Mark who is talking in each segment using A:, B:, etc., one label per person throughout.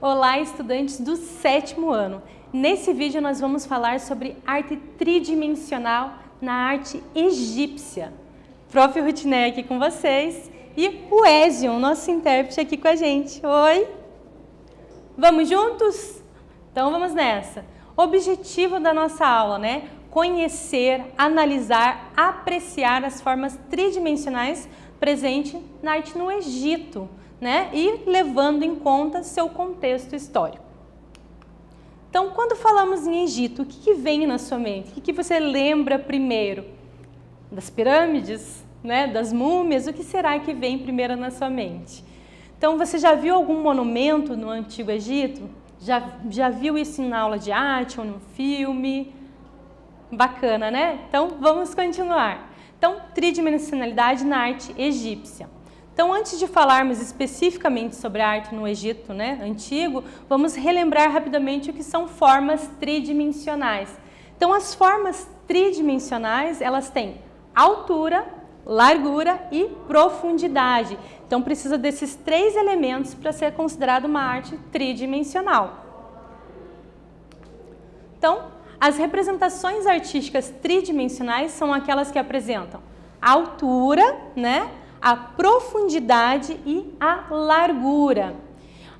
A: Olá, estudantes do 7º ano! Nesse vídeo nós vamos falar sobre arte tridimensional na arte egípcia. Prof. Rutiné aqui com vocês e o Ézion, nosso intérprete aqui com a gente. Oi! Vamos juntos? Então vamos nessa. Objetivo da nossa aula, né? Conhecer, analisar, apreciar as formas tridimensionais presentes na arte no Egito, né? E levando em conta seu contexto histórico. Então, quando falamos em Egito, o que vem na sua mente? O que você lembra primeiro? Das pirâmides, né? Das múmias? O que será que vem primeiro na sua mente? Então, você já viu algum monumento no Antigo Egito? Já viu isso na aula de arte ou no filme? Bacana, né? Então, vamos continuar. Então, tridimensionalidade na arte egípcia. Então, antes de falarmos especificamente sobre a arte no Egito, né, antigo, vamos relembrar rapidamente o que são formas tridimensionais. Então, as formas tridimensionais, elas têm altura, largura e profundidade. Então, precisa desses 3 elementos para ser considerado uma arte tridimensional. Então, as representações artísticas tridimensionais são aquelas que apresentam a altura, né, a profundidade e a largura.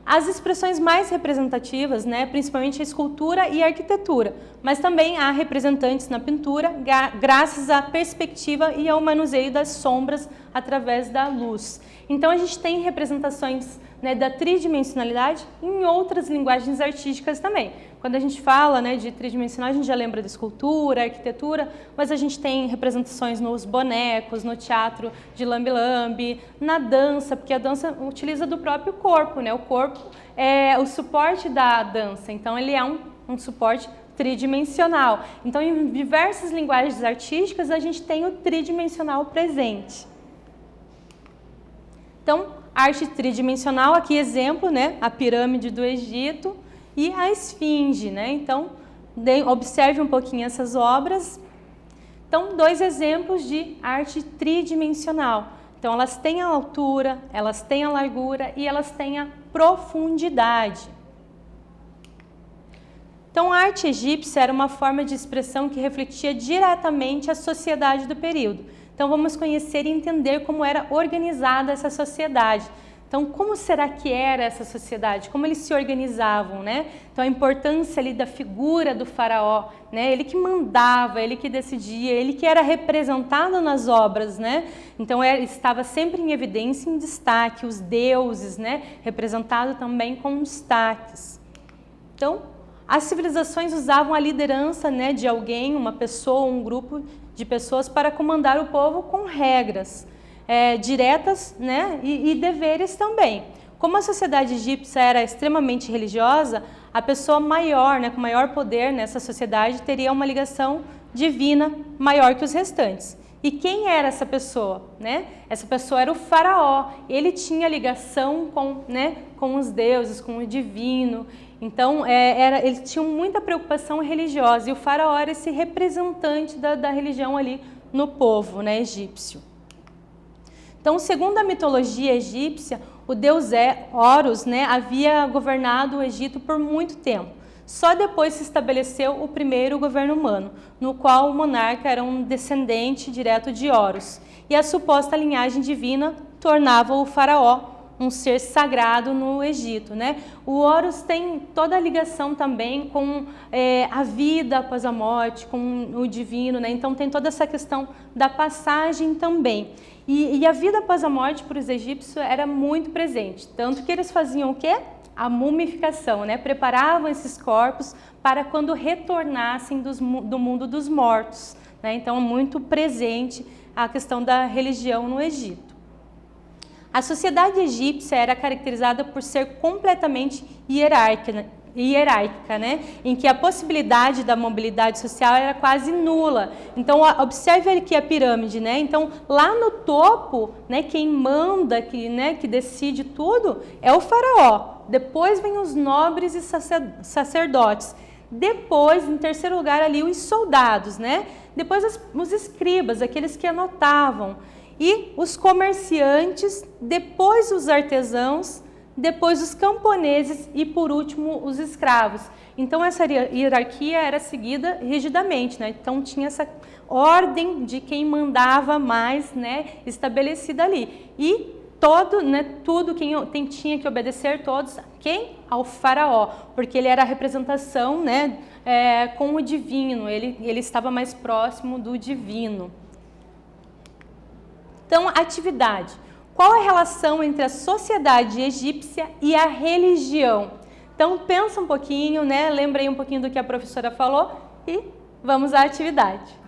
A: As expressões mais representativas, né, principalmente a escultura e a arquitetura, mas também há representantes na pintura, graças à perspectiva e ao manuseio das sombras através da luz. Então a gente tem representações, né, da tridimensionalidade em outras linguagens artísticas também. Quando a gente fala, né, de tridimensional, a gente já lembra da escultura, arquitetura, mas a gente tem representações nos bonecos, no teatro de lambe-lambe, na dança, porque a dança utiliza do próprio corpo, né? O corpo é o suporte da dança, então ele é um suporte tridimensional. Então, em diversas linguagens artísticas, a gente tem o tridimensional presente. Então, arte tridimensional, aqui exemplo, né? A pirâmide do Egito e a esfinge, né? Então, observe um pouquinho essas obras. Então, 2 exemplos de arte tridimensional. Então, elas têm a altura, elas têm a largura e elas têm a profundidade. Então, a arte egípcia era uma forma de expressão que refletia diretamente a sociedade do período. Então, vamos conhecer e entender como era organizada essa sociedade. Então, como será que era essa sociedade? Como eles se organizavam, né? Então, a importância ali da figura do faraó, né? Ele que mandava, ele que decidia, ele que era representado nas obras, né? Então, estava sempre em evidência, em destaque, os deuses, né? Representado também com destaques. Então, as civilizações usavam a liderança, né, de alguém, uma pessoa, um grupo de pessoas para comandar o povo com regras diretas, né, e deveres também. Como a sociedade egípcia era extremamente religiosa, a pessoa maior, né, com maior poder nessa sociedade teria uma ligação divina maior que os restantes. E quem era essa pessoa, né? Essa pessoa era o faraó. Ele tinha ligação com os deuses, com o divino. Então, eles tinham muita preocupação religiosa. E o faraó era esse representante da religião ali no povo, né, egípcio. Então, segundo a mitologia egípcia, o deus Horus, né, havia governado o Egito por muito tempo. Só depois se estabeleceu o primeiro governo humano, no qual o monarca era um descendente direto de Horus. E a suposta linhagem divina tornava o faraó um ser sagrado no Egito, né? O Horus tem toda a ligação também com a vida após a morte, com o divino, né? Então tem toda essa questão da passagem também. E a vida após a morte para os egípcios era muito presente, tanto que eles faziam o quê? A mumificação, né? Preparavam esses corpos para quando retornassem do mundo dos mortos, né? Então, muito presente a questão da religião no Egito. A sociedade egípcia era caracterizada por ser completamente hierárquica, né? Em que a possibilidade da mobilidade social era quase nula. Então, observe aqui a pirâmide, né? Então, lá no topo, né, quem manda, que decide tudo é o faraó. Depois vem os nobres e sacerdotes. Depois, em terceiro lugar, ali os soldados, né? Depois os escribas, aqueles que anotavam. E os comerciantes, depois os artesãos, depois os camponeses e, por último, os escravos. Então, essa hierarquia era seguida rigidamente, né? Então, tinha essa ordem de quem mandava mais, né, estabelecida ali. E tudo quem tinha que obedecer, todos, quem? Ao faraó, porque ele era a representação, né, com o divino, ele estava mais próximo do divino. Então, atividade. Qual é a relação entre a sociedade egípcia e a religião? Então, pensa um pouquinho, né? Lembra aí um pouquinho do que a professora falou e vamos à atividade.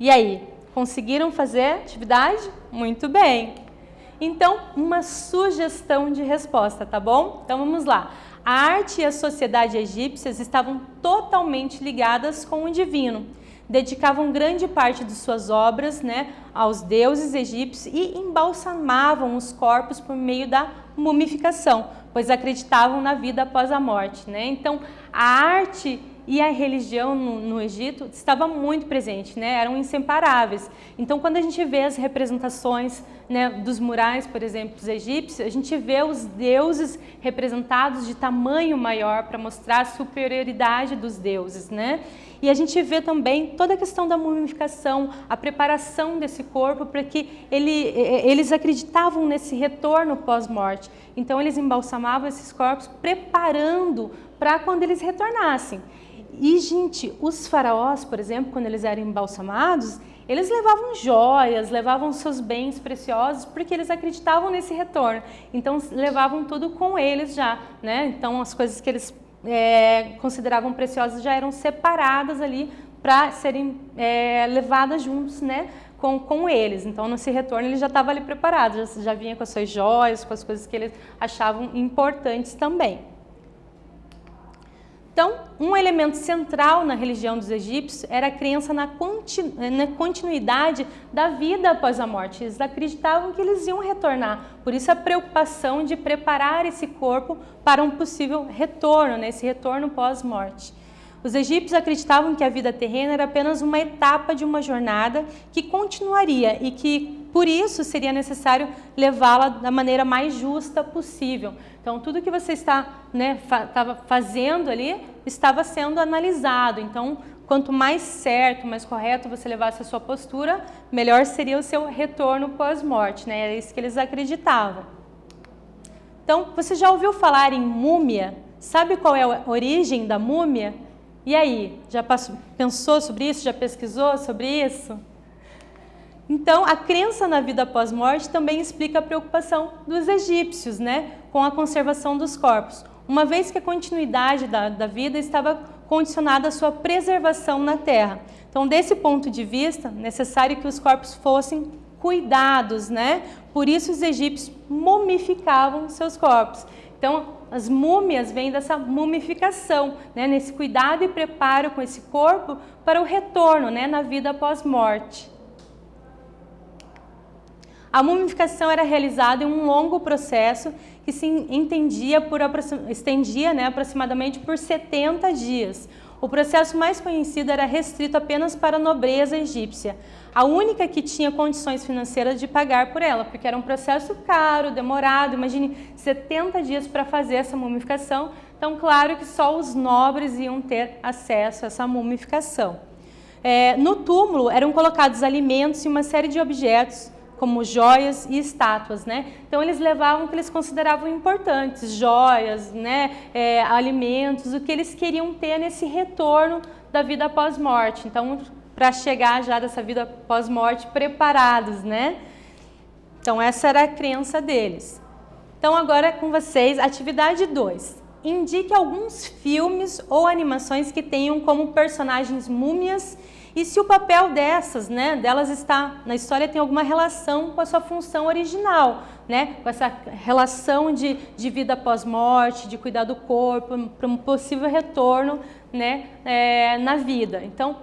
A: E aí, conseguiram fazer atividade? Muito bem! Então, uma sugestão de resposta, tá bom? Então vamos lá. A arte e a sociedade egípcias estavam totalmente ligadas com o divino. Dedicavam grande parte de suas obras, né, aos deuses egípcios e embalsamavam os corpos por meio da mumificação, pois acreditavam na vida após a morte, né? Então, a arte e a religião no Egito estava muito presente, né? Eram inseparáveis. Então, quando a gente vê as representações, né, dos murais, por exemplo, dos egípcios, a gente vê os deuses representados de tamanho maior para mostrar a superioridade dos deuses, né? E a gente vê também toda a questão da mumificação, a preparação desse corpo para que eles acreditavam nesse retorno pós-morte. Então, eles embalsamavam esses corpos preparando para quando eles retornassem. E, gente, os faraós, por exemplo, quando eles eram embalsamados, eles levavam joias, levavam seus bens preciosos, porque eles acreditavam nesse retorno. Então, levavam tudo com eles já, né? Então, as coisas que eles consideravam preciosas já eram separadas ali para serem levadas juntos, né? Com eles. Então, nesse retorno, ele já estava ali preparado, já vinha com as suas joias, com as coisas que eles achavam importantes também. Então, um elemento central na religião dos egípcios era a crença na continuidade da vida após a morte. Eles acreditavam que eles iam retornar, por isso a preocupação de preparar esse corpo para um possível retorno, né? Esse retorno pós-morte. Os egípcios acreditavam que a vida terrena era apenas uma etapa de uma jornada que continuaria e que, por isso, seria necessário levá-la da maneira mais justa possível. Então, tudo que você estava fazendo ali estava sendo analisado. Então, quanto mais certo, mais correto você levasse a sua postura, melhor seria o seu retorno pós-morte, né? Era isso que eles acreditavam. Então, você já ouviu falar em múmia? Sabe qual é a origem da múmia? E aí, já pensou sobre isso? Já pesquisou sobre isso? Então, a crença na vida pós-morte também explica a preocupação dos egípcios, né, com a conservação dos corpos, uma vez que a continuidade da vida estava condicionada à sua preservação na terra. Então, desse ponto de vista, é necessário que os corpos fossem cuidados, né? Por isso os egípcios mumificavam seus corpos. Então, as múmias vêm dessa mumificação, né? Nesse cuidado e preparo com esse corpo para o retorno, né, na vida pós-morte. A mumificação era realizada em um longo processo que se estendia, né, aproximadamente por 70 dias. O processo mais conhecido era restrito apenas para a nobreza egípcia, a única que tinha condições financeiras de pagar por ela, porque era um processo caro, demorado. Imagine 70 dias para fazer essa mumificação. Então, claro que só os nobres iam ter acesso a essa mumificação. No túmulo eram colocados alimentos e uma série de objetos, como joias e estátuas, né? Então, eles levavam o que eles consideravam importantes, joias, né? Alimentos, o que eles queriam ter nesse retorno da vida pós-morte. Então, para chegar já dessa vida pós-morte preparados, né? Então, essa era a crença deles. Então, agora com vocês, atividade 2. Indique alguns filmes ou animações que tenham como personagens múmias e se o papel delas está na história, tem alguma relação com a sua função original, né? Com essa relação de vida pós-morte, de cuidar do corpo, para um possível retorno, né, na vida. Então,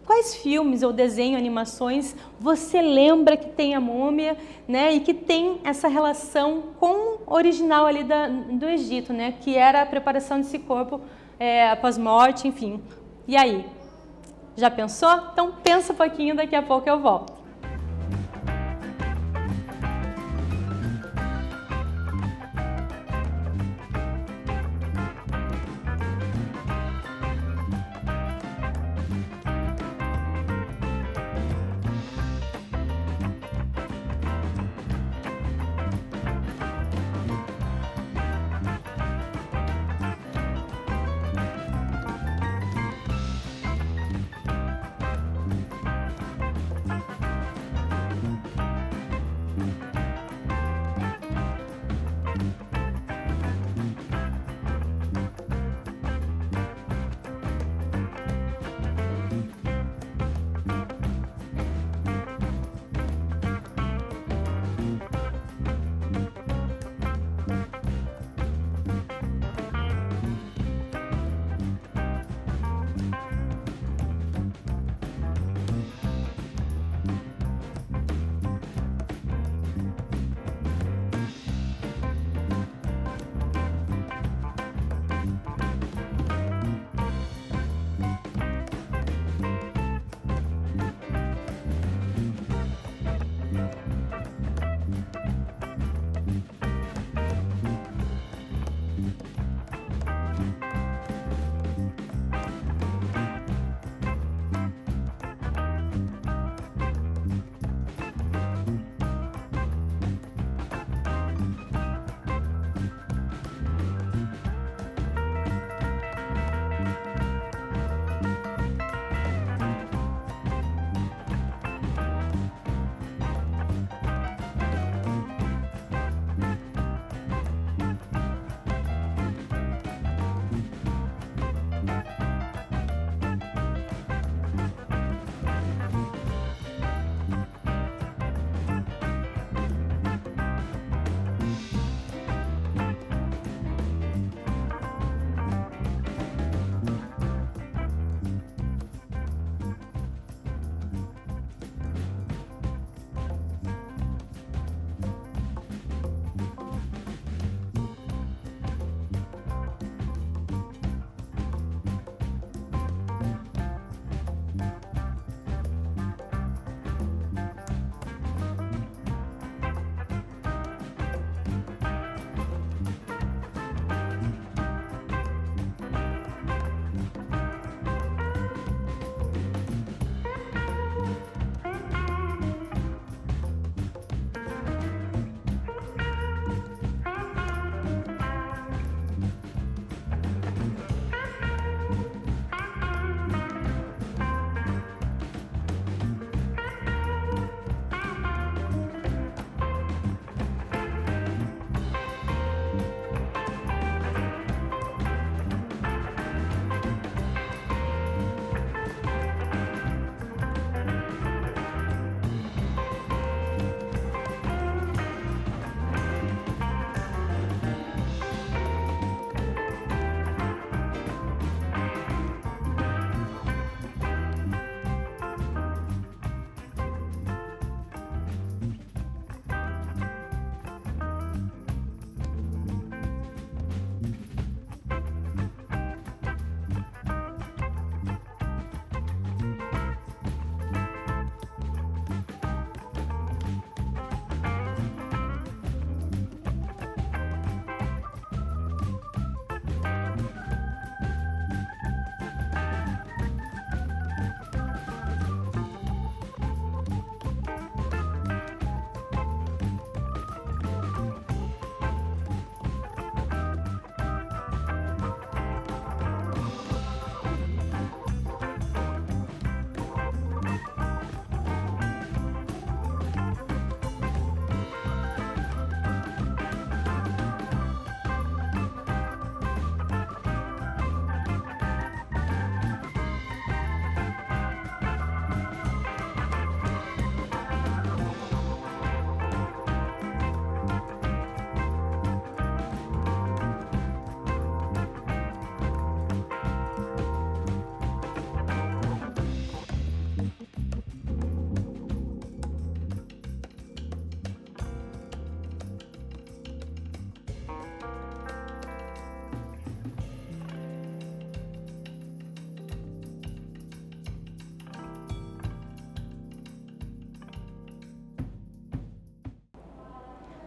A: quais filmes ou desenho, animações você lembra que tem a múmia, né, e que tem essa relação com o original ali do Egito, né, que era a preparação desse corpo após morte, enfim. E aí? Já pensou? Então pensa um pouquinho, daqui a pouco eu volto.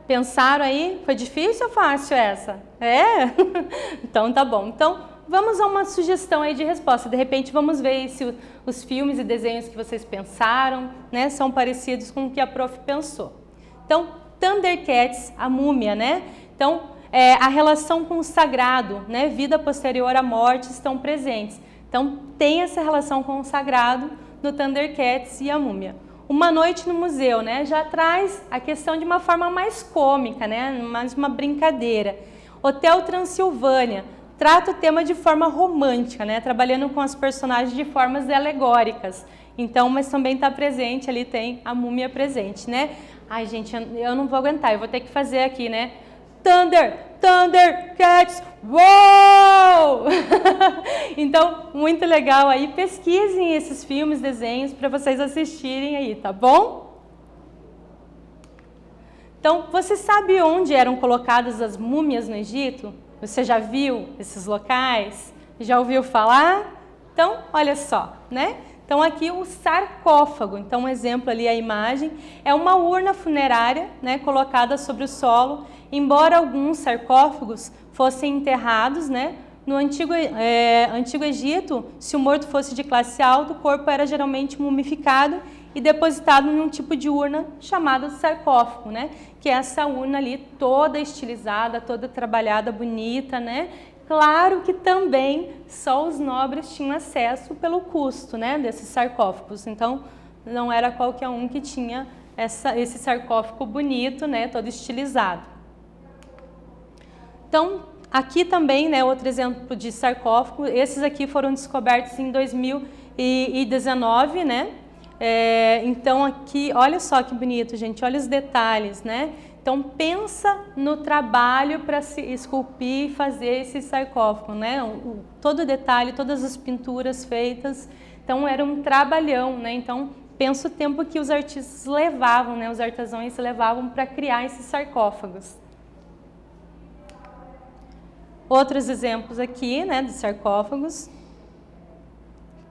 A: Pensaram aí? Foi difícil ou fácil essa? É? Então tá bom. Então vamos a uma sugestão aí de resposta. De repente vamos ver se os filmes e desenhos que vocês pensaram, né, são parecidos com o que a prof pensou. Então, Thundercats, a múmia, né? Então, a relação com o sagrado, né, vida posterior à morte estão presentes. Então, tem essa relação com o sagrado no Thundercats e a múmia. Uma Noite no Museu, né, já traz a questão de uma forma mais cômica, né, mais uma brincadeira. Hotel Transilvânia trata o tema de forma romântica, né, trabalhando com as personagens de formas alegóricas. Então, mas também está presente, ali tem a múmia presente, né? Ai, gente, eu não vou aguentar, eu vou ter que fazer aqui, né? Thundercats, uou! Então, muito legal aí, pesquisem esses filmes, desenhos para vocês assistirem aí, tá bom? Então, você sabe onde eram colocadas as múmias no Egito? Você já viu esses locais? Já ouviu falar? Então, olha só, né? Então, aqui o sarcófago, então um exemplo ali, a imagem, é uma urna funerária, né, colocada sobre o solo, embora alguns sarcófagos fossem enterrados, né, no antigo Egito, se o morto fosse de classe alta, o corpo era geralmente mumificado e depositado num tipo de urna chamada sarcófago, né, que é essa urna ali toda estilizada, toda trabalhada, bonita, né. Claro que também só os nobres tinham acesso pelo custo, né, desses sarcófagos. Então, não era qualquer um que tinha esse sarcófago bonito, né, todo estilizado. Então, aqui também, né, outro exemplo de sarcófago. Esses aqui foram descobertos em 2019, né. Então, aqui, olha só que bonito, gente, olha os detalhes, né. Então, pensa no trabalho para se esculpir e fazer esse sarcófago, né? Todo o detalhe, todas as pinturas feitas. Então, era um trabalhão, né? Então, pensa o tempo que os artistas levavam, né? Os artesãos levavam para criar esses sarcófagos. Outros exemplos aqui, né, de sarcófagos.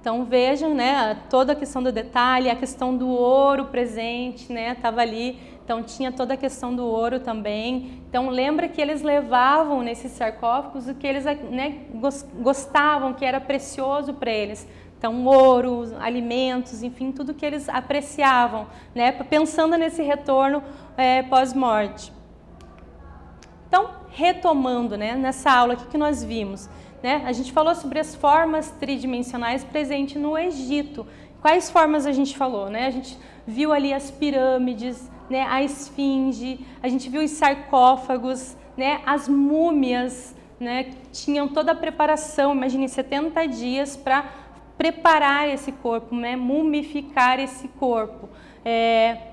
A: Então, vejam, né, toda a questão do detalhe, a questão do ouro presente, né, estava ali. Então, tinha toda a questão do ouro também. Então, lembra que eles levavam nesses sarcófagos o que eles, né, gostavam, que era precioso para eles. Então, ouro, alimentos, enfim, tudo que eles apreciavam, né, pensando nesse retorno pós-morte. Então, retomando, né, nessa aula, o que nós vimos? Né? A gente falou sobre as formas tridimensionais presentes no Egito. Quais formas a gente falou? Né? A gente viu ali as pirâmides, né, a esfinge, a gente viu os sarcófagos, né, as múmias, né, tinham toda a preparação, imagine 70 dias para preparar esse corpo, né, mumificar esse corpo.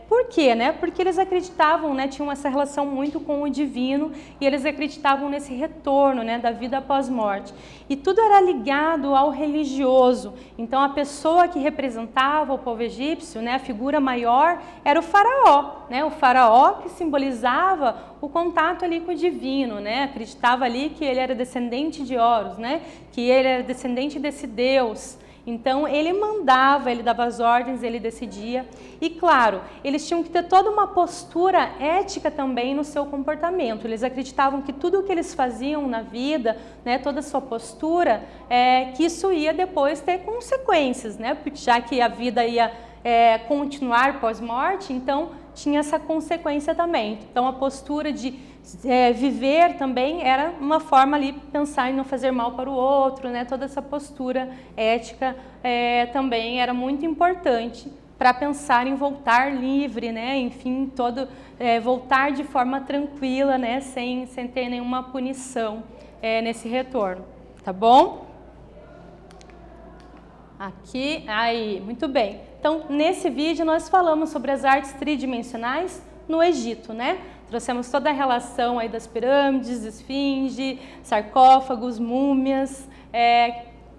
A: Por quê? Né? Porque eles acreditavam, né, tinham essa relação muito com o divino e eles acreditavam nesse retorno, né, da vida após morte. E tudo era ligado ao religioso. Então, a pessoa que representava o povo egípcio, né, a figura maior, era o faraó. Né? O faraó que simbolizava o contato ali com o divino. Né? Acreditava ali que ele era descendente de Horus, né? Que ele era descendente desse Deus. Então, ele mandava, ele dava as ordens, ele decidia. E, claro, eles tinham que ter toda uma postura ética também no seu comportamento. Eles acreditavam que tudo o que eles faziam na vida, né, toda a sua postura, que isso ia depois ter consequências, né? Porque já que a vida ia continuar pós-morte, então tinha essa consequência também. Então, a postura de viver também era uma forma ali pensar em não fazer mal para o outro, né? Toda essa postura ética também era muito importante para pensar em voltar livre, né? Enfim, voltar de forma tranquila, né? Sem ter nenhuma punição nesse retorno, tá bom? Aqui, aí, muito bem. Então, nesse vídeo nós falamos sobre as artes tridimensionais no Egito, né? Trouxemos toda a relação aí das pirâmides, esfinge, sarcófagos, múmias.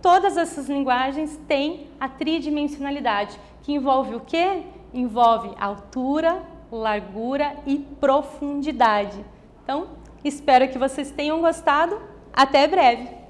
A: Todas essas linguagens têm a tridimensionalidade, que envolve o quê? Envolve altura, largura e profundidade. Então, espero que vocês tenham gostado. Até breve!